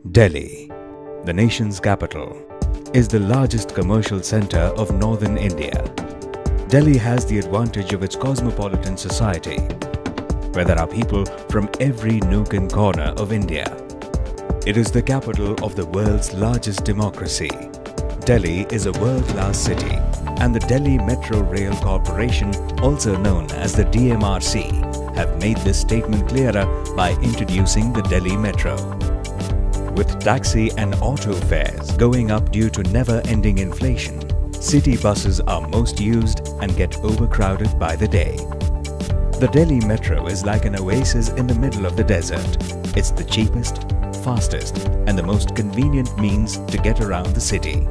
Delhi, the nation's capital, is the largest commercial centre of northern India. Delhi has the advantage of its cosmopolitan society, where there are people from every nook and corner of India. It is the capital of the world's largest democracy. Delhi is a world-class city, and the Delhi Metro Rail Corporation, also known as the DMRC, have made this statement clearer by introducing the Delhi Metro. With taxi and auto fares going up due to never-ending inflation, city buses are most used and get overcrowded by the day. The Delhi Metro is like an oasis in the middle of the desert. It's the cheapest, fastest, and the most convenient means to get around the city.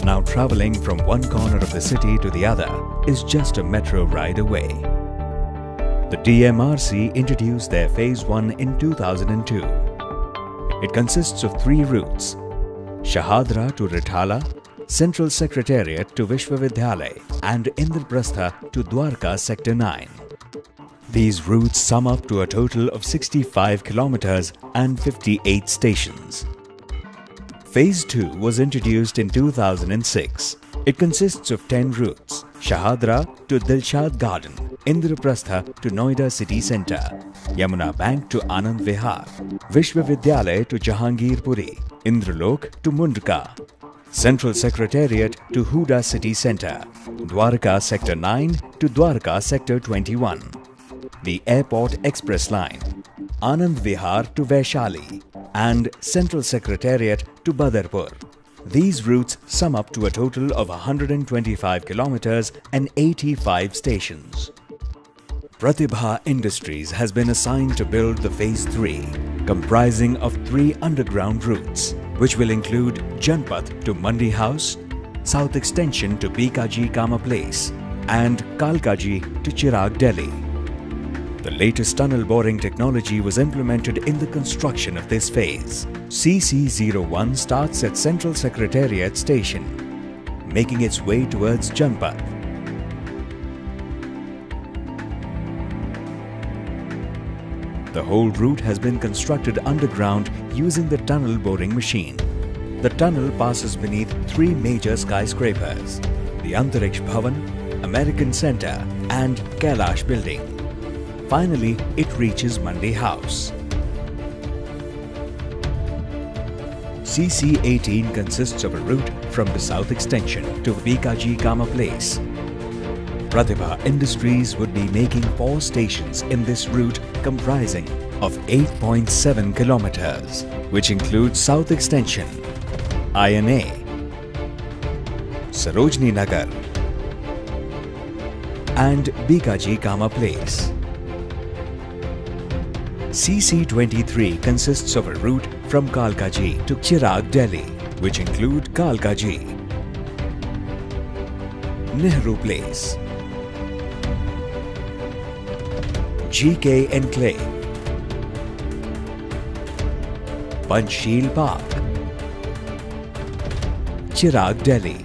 Now travelling from one corner of the city to the other is just a metro ride away. The DMRC introduced their Phase 1 in 2002. It consists of 3 routes: Shahadra to Rithala, Central Secretariat to Vishwavidyalay, and Indraprastha to Dwarka Sector 9. These routes sum up to a total of 65 kilometers and 58 stations. Phase 2 was introduced in 2006. It consists of 10 routes: Shahadra to Dilshad Garden, Indraprastha to Noida City Centre, Yamuna Bank to Anand Vihar, Vishwavidyalay to Jahangir Puri, Indralok to Mundka, Central Secretariat to Huda City Centre, Dwarka Sector 9 to Dwarka Sector 21, the Airport Express Line, Anand Vihar to Vaishali, and Central Secretariat to Badarpur. These routes sum up to a total of 125 kilometers and 85 stations. Pratibha Industries has been assigned to build the Phase 3, comprising of 3 underground routes, which will include Janpath to Mandi House, South Extension to Bikaji Kama Place, and Kalkaji to Chirag Delhi. The latest tunnel boring technology was implemented in the construction of this phase. CC01 starts at Central Secretariat Station, making its way towards Janpath. The whole route has been constructed underground using the tunnel boring machine. The tunnel passes beneath 3 major skyscrapers: the Antariksh Bhavan, American Centre, and Kailash Building. Finally, it reaches Mandi House. CC18 consists of a route from the South Extension to Bikaji Kama Place. Pratibha Industries would be making 4 stations in this route comprising of 8.7 kilometers, which includes South Extension, INA, Sarojini Nagar, and Bikaji Kama Place. CC23 consists of a route from Kalkaji to Chirag Delhi, which include Kalkaji, Nehru Place, GK Enclave, Panchsheel Park, Chirag Delhi.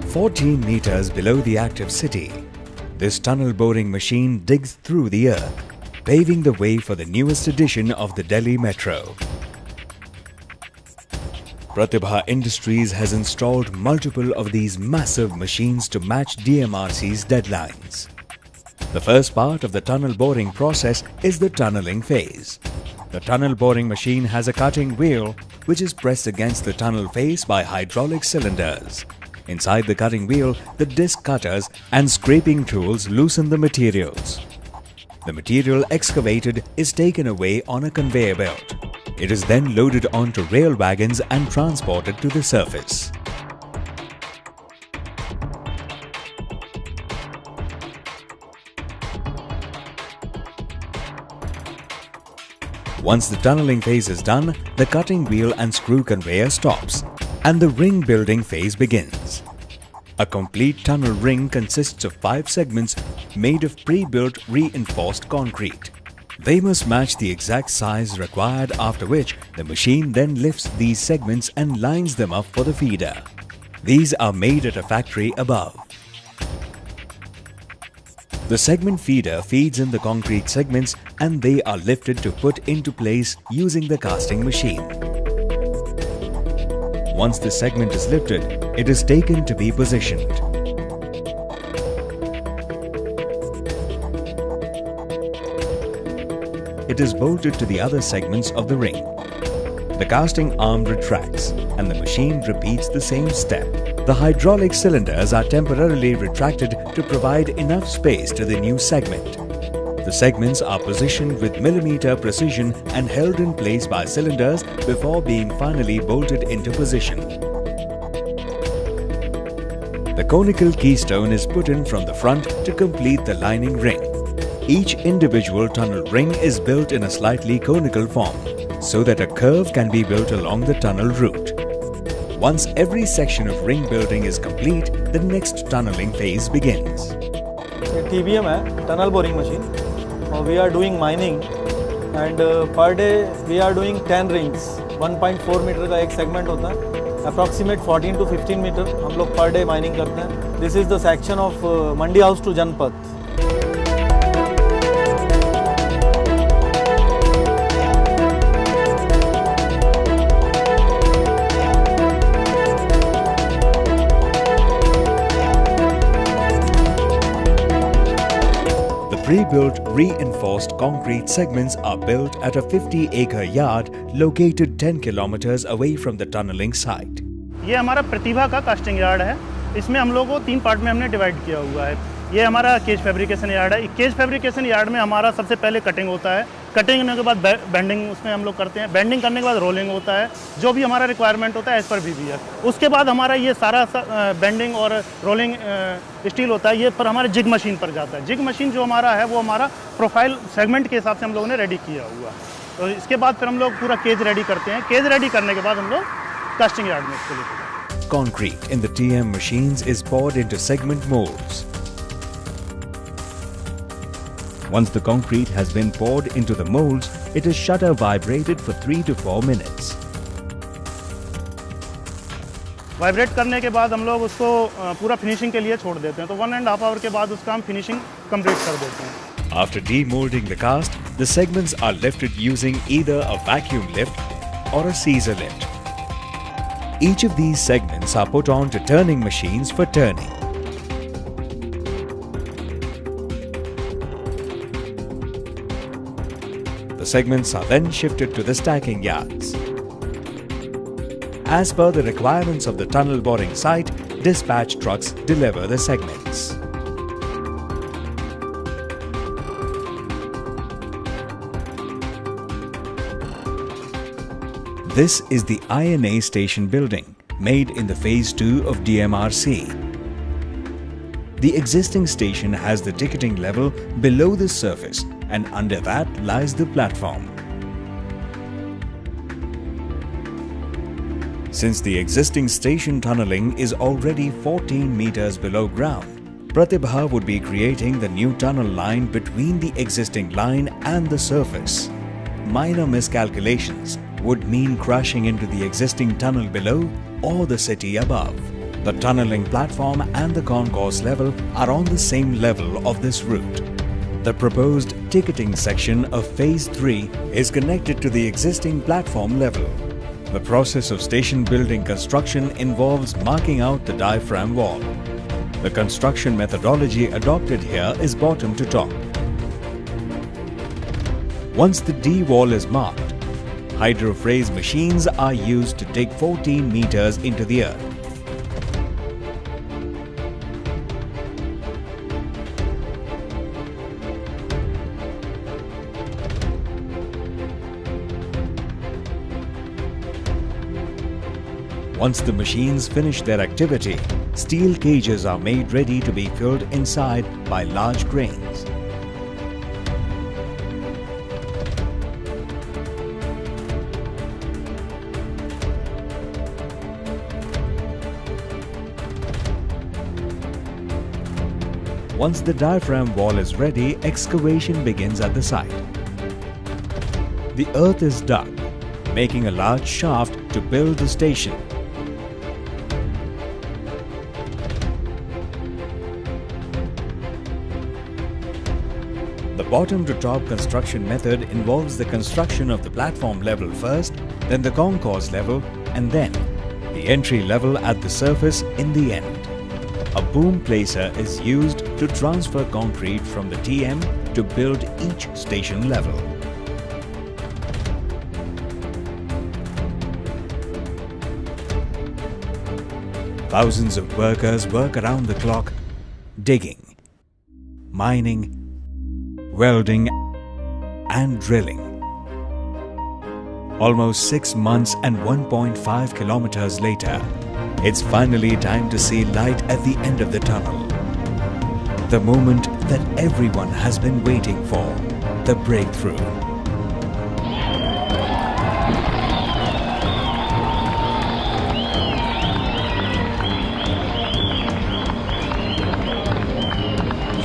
14 meters below the active city, this tunnel boring machine digs through the earth, paving the way for the newest edition of the Delhi Metro. Pratibha Industries has installed multiple of these massive machines to match DMRC's deadlines. The first part of the tunnel boring process is the tunneling phase. The tunnel boring machine has a cutting wheel which is pressed against the tunnel face by hydraulic cylinders. Inside the cutting wheel, the disc cutters and scraping tools loosen the materials. The material excavated is taken away on a conveyor belt. It is then loaded onto rail wagons and transported to the surface. Once the tunneling phase is done, the cutting wheel and screw conveyor stops, and the ring building phase begins. A complete tunnel ring consists of 5 segments made of pre-built reinforced concrete. They must match the exact size required, after which the machine then lifts these segments and lines them up for the feeder. These are made at a factory above. The segment feeder feeds in the concrete segments and they are lifted to put into place using the casting machine. Once the segment is lifted, it is taken to be positioned. It is bolted to the other segments of the ring. The casting arm retracts and the machine repeats the same step. The hydraulic cylinders are temporarily retracted to provide enough space to the new segment. The segments are positioned with millimeter precision and held in place by cylinders before being finally bolted into position. The conical keystone is put in from the front to complete the lining ring. Each individual tunnel ring is built in a slightly conical form so that a curve can be built along the tunnel route. Once every section of ring building is complete, the next tunneling phase begins. TBM है, tunnel boring machine. We are doing mining and per day we are doing 10 rings. 1.4 metre का एक segment होता है. Approximate 14 to 15 metre हम लोग per day mining करते हैं. This is the section of Mandi House to Janpat. Pre-built, reinforced concrete segments are built at a 50-acre yard located 10 kilometers away from the tunneling site. ये हमारा प्रतिभा का casting yard है। इसमें हम लोगों को 3 पार्ट में हमने डिवाइड किया हुआ है। ये हमारा केज फैब्रिकेशन यार्ड है। केज फैब्रिकेशन यार्ड में हमारा सबसे पहले कटिंग होता है। कटिंग होने के बाद बेंडिंग उसमें हम लोग करते हैं। बेंडिंग करने के बाद रोलिंग होता है, जो भी हमारा रिक्वायरमेंट होता है एज पर VBR। उसके बाद हमारा ये सारा बेंडिंग और रोलिंग स्टील होता है, ये पर हमारे जिग मशीन पर जाता है। जिग मशीन जो हमारा है वो हमारा प्रोफाइल सेगमेंट के हिसाब से हम लोगों ने रेडी किया हुआ। तो इसके बाद फिर हम लोग पूरा केज रेडी करते हैं। केज रेडी करने के बाद हम लोग कास्टिंग यार्ड में इसको लेते हैं। Concrete in the TM machines is poured into segment molds. Once the concrete has been poured into the molds, it is shutter vibrated for 3 to 4 minutes. Vibrate करने के बाद हम लोग उसको पूरा फिनिशिंग के लिए छोड़ देते हैं। तो 1.5 आवर के बाद उसका हम फिनिशिंग कंप्लीट कर देते हैं। After demolding the cast, the segments are lifted using either a vacuum lift or a scissor lift. Each of these segments are put on to turning machines for turning. The segments are then shifted to the stacking yards. As per the requirements of the tunnel boring site, dispatch trucks deliver the segments. This is the INA station building, made in the phase 2 of DMRC. The existing station has the ticketing level below the surface, and under that lies the platform. Since the existing station tunneling is already 14 meters below ground, Pratibha would be creating the new tunnel line between the existing line and the surface. Minor miscalculations would mean crashing into the existing tunnel below or the city above. The tunneling platform and the concourse level are on the same level of this route. The proposed ticketing section of Phase 3 is connected to the existing platform level. The process of station building construction involves marking out the diaphragm wall. The construction methodology adopted here is bottom to top. Once the D wall is marked, hydrophrase machines are used to dig 14 meters into the earth. Once the machines finish their activity, steel cages are made ready to be filled inside by large cranes. Once the diaphragm wall is ready, excavation begins at the site. The earth is dug, making a large shaft to build the station. bottom to top construction method involves the construction of the platform level first, then the concourse level, and then the entry level at the surface in the end. A boom placer is used to transfer concrete from the TM to build each station level. Thousands of workers work around the clock, digging, mining, welding and drilling. Almost 6 months and 1.5 kilometers later, it's finally time to see light at the end of the tunnel. The moment that everyone has been waiting for, the breakthrough.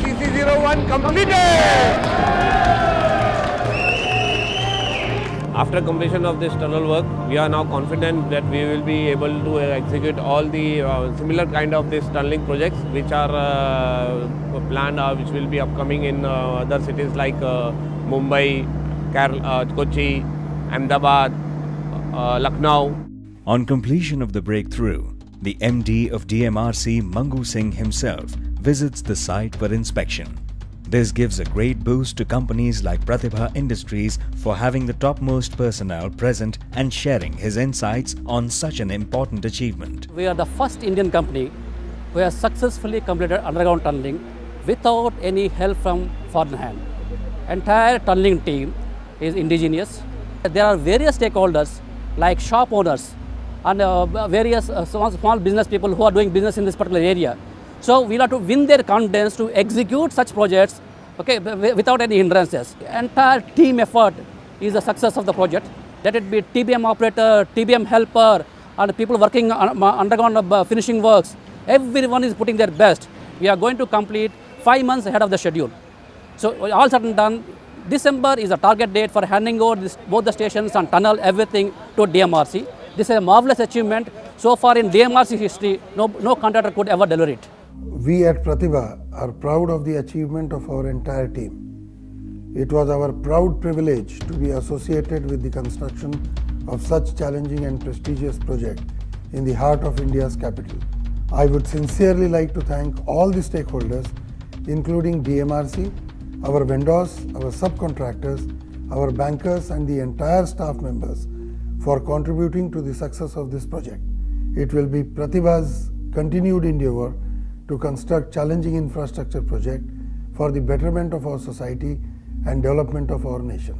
CC01 completed! After completion of this tunnel work, we are now confident that we will be able to execute all the similar kind of this tunneling projects which are planned, which will be upcoming in other cities like Mumbai, Kochi, Ahmedabad, Lucknow. On completion of the breakthrough, the MD of DMRC, Mangu Singh himself, visits the site for inspection. This gives a great boost to companies like Pratibha Industries for having the topmost personnel present and sharing his insights on such an important achievement. We are the first Indian company who has successfully completed underground tunneling without any help from foreign hand. Entire tunneling team is indigenous. There are various stakeholders like shop owners and various small business people who are doing business in this particular area. So we'll have to win their confidence to execute such projects, okay, without any hindrances. The entire team effort is the success of the project. Let it be TBM operator, TBM helper, and people working on underground finishing works. Everyone is putting their best. We are going to complete 5 months ahead of the schedule. So all said and done, December is a target date for handing over both the stations and tunnel, everything to DMRC. This is a marvelous achievement. So far in DMRC history, no contractor could ever deliver it. We at Pratibha are proud of the achievement of our entire team. It was our proud privilege to be associated with the construction of such challenging and prestigious project in the heart of India's capital. I would sincerely like to thank all the stakeholders, including DMRC, our vendors, our subcontractors, our bankers and the entire staff members for contributing to the success of this project. It will be Pratibha's continued endeavor to construct challenging infrastructure projects for the betterment of our society and development of our nation.